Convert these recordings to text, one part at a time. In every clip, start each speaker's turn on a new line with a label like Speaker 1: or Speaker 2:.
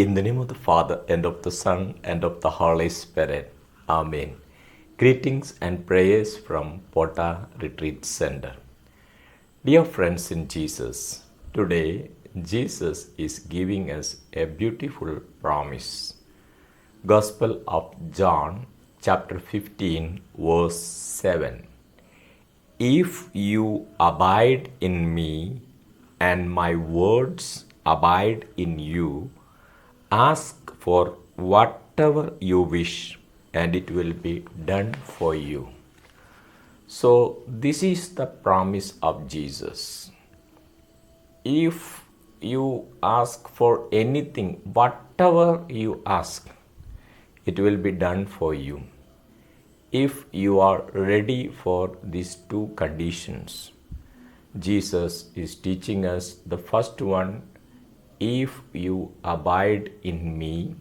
Speaker 1: In the name of the Father, and of the Son, and of the Holy Spirit. Amen. Greetings and prayers from Pota Retreat Center. Dear friends in Jesus, today Jesus is giving us a beautiful promise. Gospel of John, chapter 15, verse 7. If you abide in me, and my words abide in you, ask for whatever you wish, and it will be done for you. So, this is the promise of Jesus. If you ask for anything, whatever you ask, it will be done for you. If you are ready for these two conditions, Jesus is teaching us the first one, if you abide in me,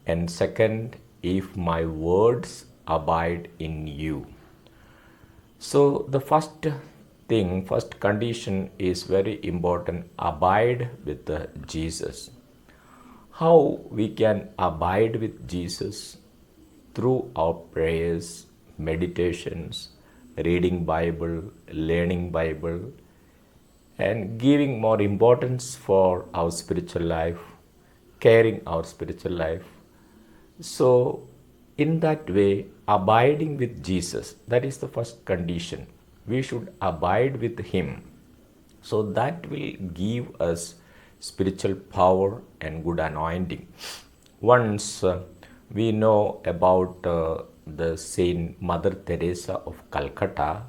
Speaker 1: and second, if my words abide in you. So the first condition is very important, abide with Jesus. How we can abide with Jesus? Through our prayers, meditations, reading Bible, learning Bible, and giving more importance for our spiritual life, caring our spiritual life. So, in that way, abiding with Jesus, that is the first condition. We should abide with Him. So, that will give us spiritual power and good anointing. Once we know about the Saint Mother Teresa of Calcutta.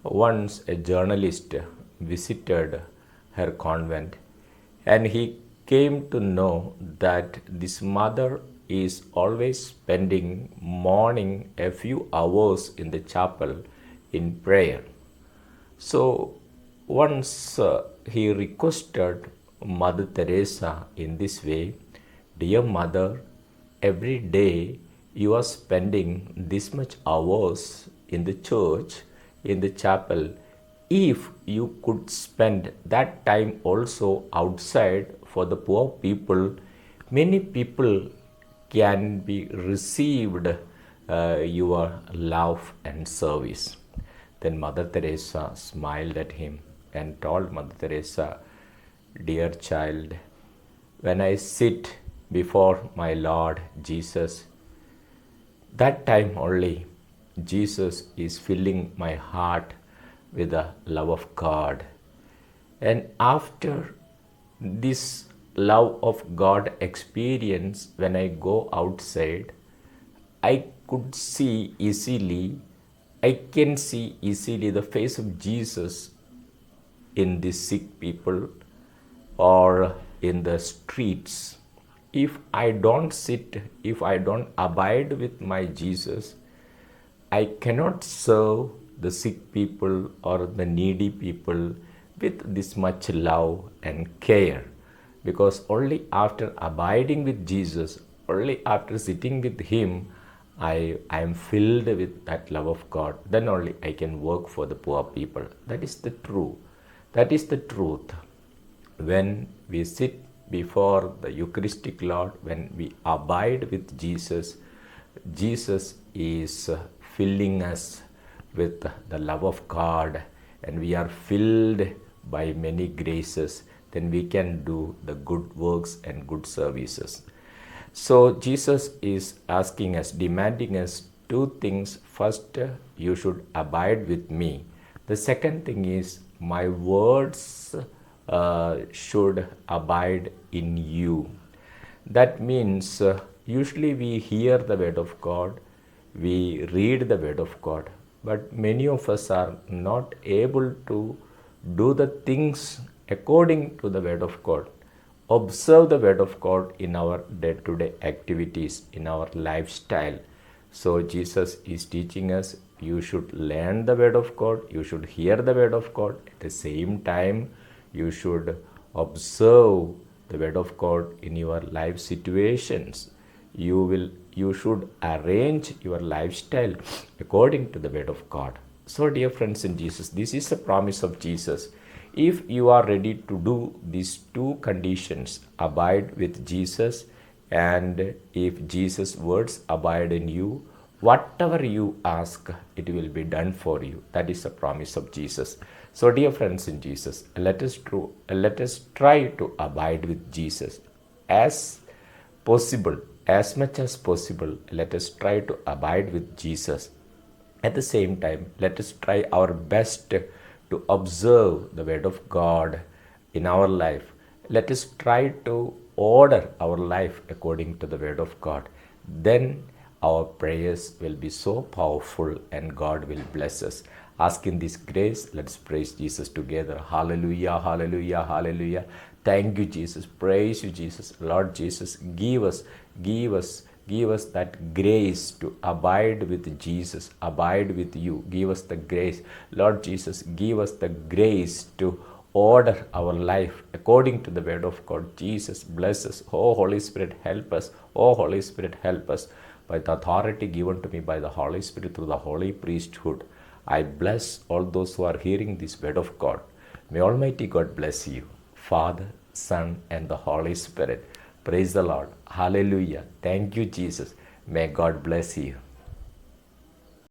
Speaker 1: Once a journalist visited her convent, and he came to know that this mother is always spending morning a few hours in the chapel in prayer. So once he requested Mother Teresa in this way, "Dear Mother, every day you are spending this much hours in the church, in the chapel. If you could spend that time also outside for the poor people, many people can be received your love and service." Then Mother Teresa smiled at him and told Mother Teresa, "Dear child, when I sit before my Lord Jesus, that time only Jesus is filling my heart with the love of God. And after this love of God experience, when I go outside, I can see easily the face of Jesus in the sick people or in the streets. If I don't sit, if I don't abide with my Jesus, I cannot serve the sick people or the needy people with this much love and care. Because only after abiding with Jesus, only after sitting with Him, I am filled with that love of God. Then only I can work for the poor people." That is the truth. That is the truth. When we sit before the Eucharistic Lord, when we abide with Jesus, Jesus is filling us with the love of God, and we are filled by many graces. Then we can do the good works and good services. So Jesus is asking us, demanding us two things. First, you should abide with me. The second thing is, my words should abide in you. That means usually we hear the word of God, we read the word of God, but many of us are not able to do the things according to the word of God. Observe the word of God in our day-to-day activities, in our lifestyle. So Jesus is teaching us, you should learn the word of God, you should hear the word of God. At the same time, you should observe the word of God in your life situations. You should arrange your lifestyle according to the word of God. So dear friends in Jesus, this is the promise of Jesus. If you are ready to do these two conditions, abide with Jesus, and if Jesus' words abide in you, whatever you ask, it will be done for you. That is the promise of Jesus. So, dear friends in Jesus, let us try to abide with Jesus as possible, as much as possible. Let us try to abide with Jesus. At the same time, let us try our best to observe the Word of God in our life. Let us try to order our life according to the Word of God. Then our prayers will be so powerful and God will bless us. Asking this grace, let's praise Jesus together. Hallelujah, hallelujah, hallelujah. Thank you, Jesus. Praise you, Jesus. Lord Jesus, give us that grace to abide with Jesus, abide with you. Give us the grace. Lord Jesus, give us the grace to order our life according to the word of God. Jesus, bless us. Oh, Holy Spirit, help us. Oh, Holy Spirit, help us. By the authority given to me by the Holy Spirit through the holy priesthood, I bless all those who are hearing this word of God. May Almighty God bless you, Father, Son, and the Holy Spirit. Praise the Lord. Hallelujah. Thank you, Jesus. May God bless you.